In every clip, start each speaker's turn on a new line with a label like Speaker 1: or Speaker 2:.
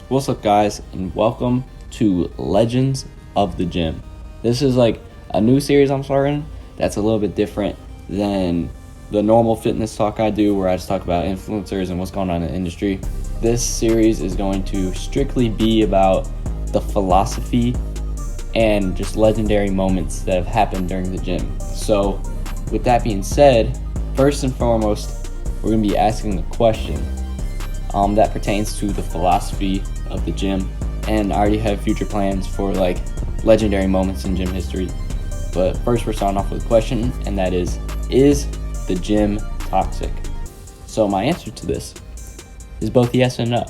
Speaker 1: What's up, guys, and welcome to Legends of the Gym. This is like a new series I'm starting that's a little bit different than the normal fitness talk I do, where I just talk about influencers and what's going on in the industry. This series is going to strictly be about the philosophy and just legendary moments that have happened during the gym. So, with that being said, first and foremost, we're going to be asking a question that pertains to the philosophy of the gym, and I already have future plans for like legendary moments in gym history. But first, we're starting off with a question, and that is the gym toxic? So my answer to this is both yes and no,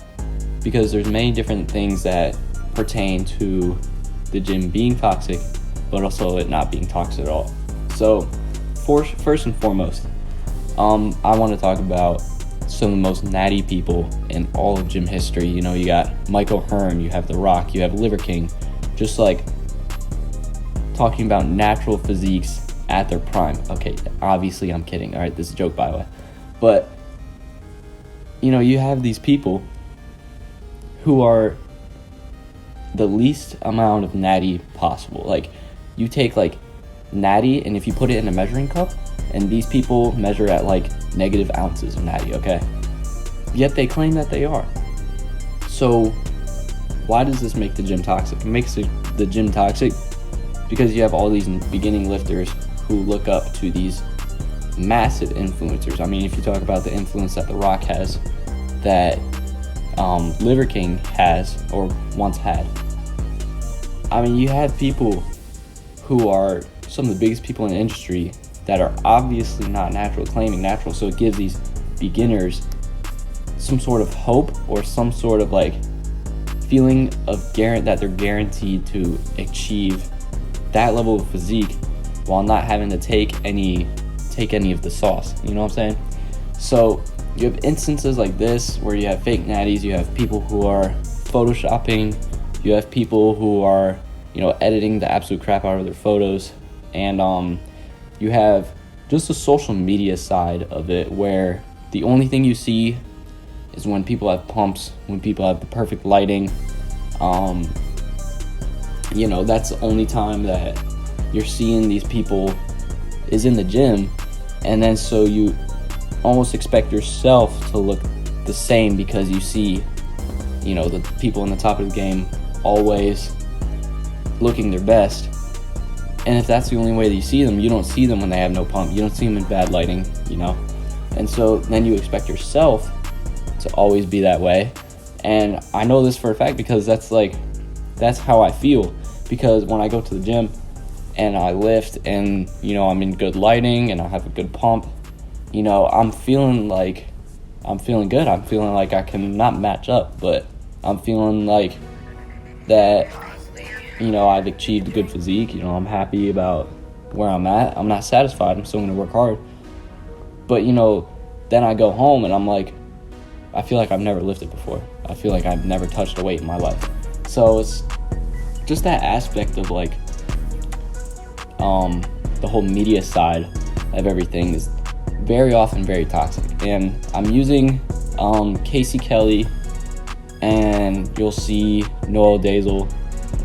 Speaker 1: because there's many different things that pertain to the gym being toxic, but also it not being toxic at all. So first and foremost, I want to talk about some of the most natty people in all of gym history. You know, you got Michael Hearn, you have The Rock, you have Liver King, just like talking about natural physiques at their prime. Okay, obviously I'm kidding. All right, this is a joke, by the way. But, you know, you have these people who are the least amount of natty possible. Like, you take like natty, and if you put it in a measuring cup, and these people measure at like negative ounces of natty, okay? Yet they claim that they are. So why does this make the gym toxic? It makes the gym toxic because you have all these beginning lifters who look up to these massive influencers. I mean, if you talk about the influence that The Rock has, that Liver King has or once had, I mean, you have people who are some of the biggest people in the industry that are obviously not natural, claiming natural. So it gives these beginners some sort of hope or some sort of like feeling of that they're guaranteed to achieve that level of physique while not having to take any of the sauce. You know what I'm saying? So you have instances like this where you have fake natties, you have people who are photoshopping, you have people who are, you know, editing the absolute crap out of their photos, and you have just the social media side of it where the only thing you see is when people have pumps, when people have the perfect lighting. You know, that's the only time that you're seeing these people is in the gym. And then so you almost expect yourself to look the same because you see, you know, the people on the top of the game always looking their best. And if that's the only way that you see them, you don't see them when they have no pump. You don't see them in bad lighting, you know? And so then you expect yourself to always be that way. And I know this for a fact because that's how I feel. Because when I go to the gym and I lift and, you know, I'm in good lighting and I have a good pump, you know, I'm feeling good. I'm feeling like I can not match up, but I'm feeling like that, you know, I've achieved a good physique. You know, I'm happy about where I'm at. I'm not satisfied. I'm still going to work hard. But, you know, then I go home and I'm like, I feel like I've never lifted before. I feel like I've never touched a weight in my life. So it's just that aspect of like the whole media side of everything is very often very toxic. And I'm using Casey Kelly, and you'll see Noel, Deyzel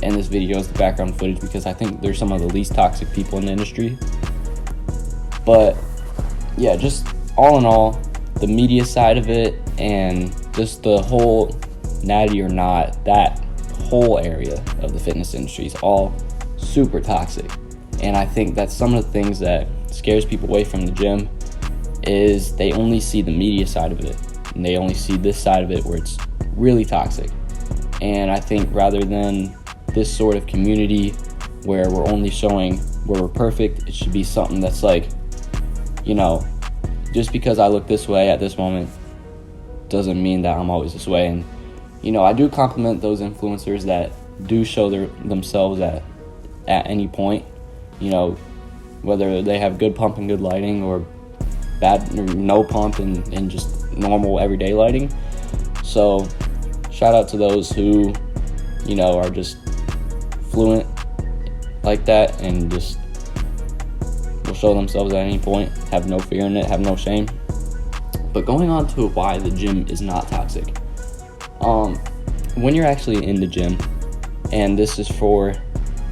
Speaker 1: in this video as the background footage because I think they're some of the least toxic people in the industry. But yeah, just all in all, the media side of it and just the whole natty or not, that whole area of the fitness industry is all super toxic. And I think that's some of the things that scares people away from the gym is they only see the media side of it, and they only see this side of it where it's really toxic. And I think rather than this sort of community where we're only showing where we're perfect, it should be something that's like, you know, just because I look this way at this moment doesn't mean that I'm always this way. And, you know, I do compliment those influencers that do show themselves at any point, you know, whether they have good pump and good lighting or bad or no pump and just normal everyday lighting. So shout out to those who, you know, are just fluent like that and just will show themselves at any point, have no fear in it, have no shame. But going on to why the gym is not toxic. when you're actually in the gym, and this is for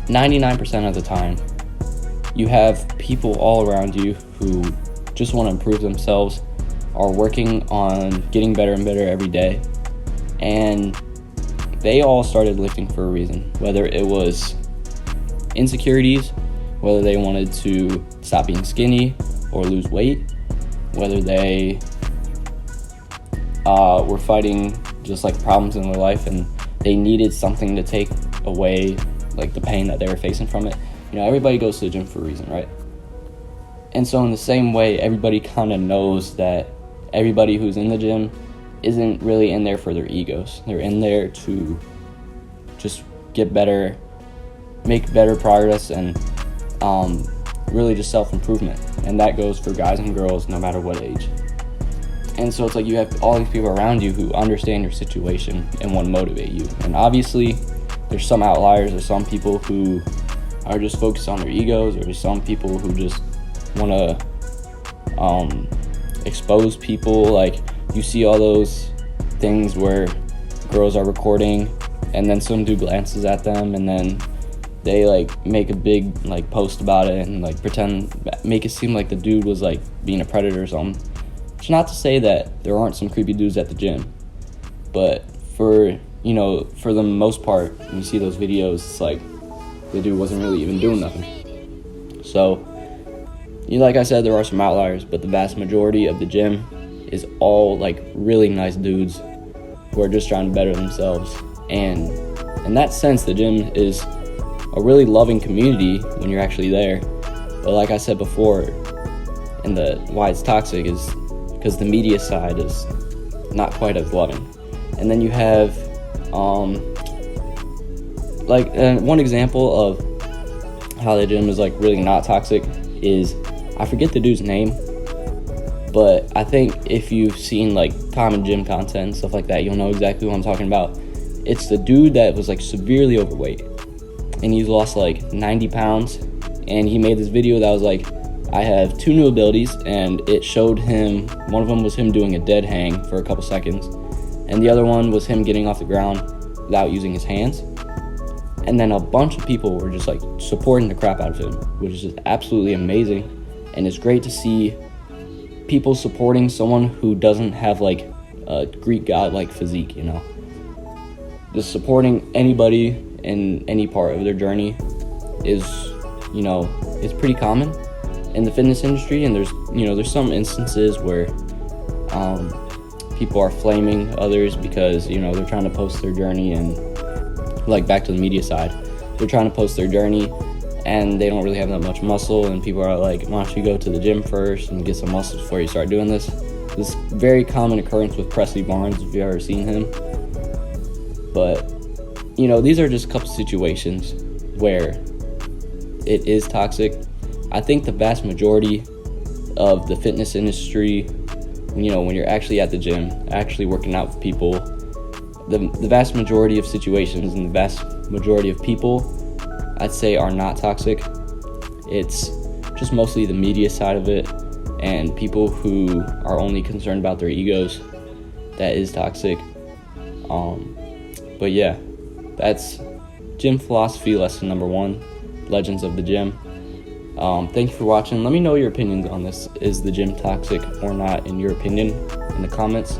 Speaker 1: 99% of the time, you have people all around you who just want to improve themselves, are working on getting better and better every day, and they all started lifting for a reason, whether it was insecurities, whether they wanted to stop being skinny or lose weight, whether they were fighting just like problems in their life and they needed something to take away like the pain that they were facing from it. Everybody goes to the gym for a reason, right? And so in the same way, everybody kind of knows that everybody who's in the gym isn't really in there for their egos. They're in there to just get better, make better progress, and really just self-improvement. And that goes for guys and girls no matter what age. And so it's like you have all these people around you who understand your situation and want to motivate you. And obviously there's some outliers. There's some people who are just focused on their egos, or there's some people who just want to expose people. Like you see all those things where girls are recording and then some dude glances at them and then they like make a big like post about it and like make it seem like the dude was like being a predator or something. It's not to say that there aren't some creepy dudes at the gym, but for the most part, when you see those videos, it's like the dude wasn't really even doing nothing. So, like I said, there are some outliers, but the vast majority of the gym is all like really nice dudes who are just trying to better themselves. And in that sense, the gym is a really loving community when you're actually there. But like I said before, and why it's toxic is because the media side is not quite as loving. And then you have one example of how the gym is like really not toxic is, I forget the dude's name, but I think if you've seen like Tom and Jim content and stuff like that, you'll know exactly what I'm talking about. It's the dude that was like severely overweight and he's lost like 90 pounds, and he made this video that was like, I have 2 new abilities, and it showed him, one of them was him doing a dead hang for a couple seconds, and the other one was him getting off the ground without using his hands. And then a bunch of people were just like supporting the crap out of him, which is just absolutely amazing. And it's great to see people supporting someone who doesn't have like a Greek god like physique, Just supporting anybody in any part of their journey is, it's pretty common in the fitness industry. And there's some instances where people are flaming others because, they're trying to post their journey, and like back to the media side, they're trying to post their journey and they don't really have that much muscle, and people are like, why don't you go to the gym first and get some muscles before you start doing this? This very common occurrence with Presley Barnes, if you've ever seen him. But these are just a couple situations where it is toxic. I think the vast majority of the fitness industry, when you're actually at the gym, actually working out with people, the vast majority of situations and the vast majority of people, I'd say, are not toxic. It's just mostly the media side of it and people who are only concerned about their egos that is toxic. But yeah, that's gym philosophy lesson number 1, Legends of the Gym. Thank you for watching. Let me know your opinions on this. Is the gym toxic or not, in your opinion, in the comments?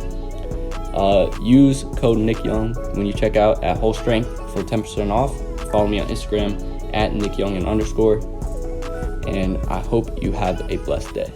Speaker 1: Use code NickYoung when you check out at Whole Strength for 10% off. Follow me on Instagram at NickYoungin_. And I hope you have a blessed day.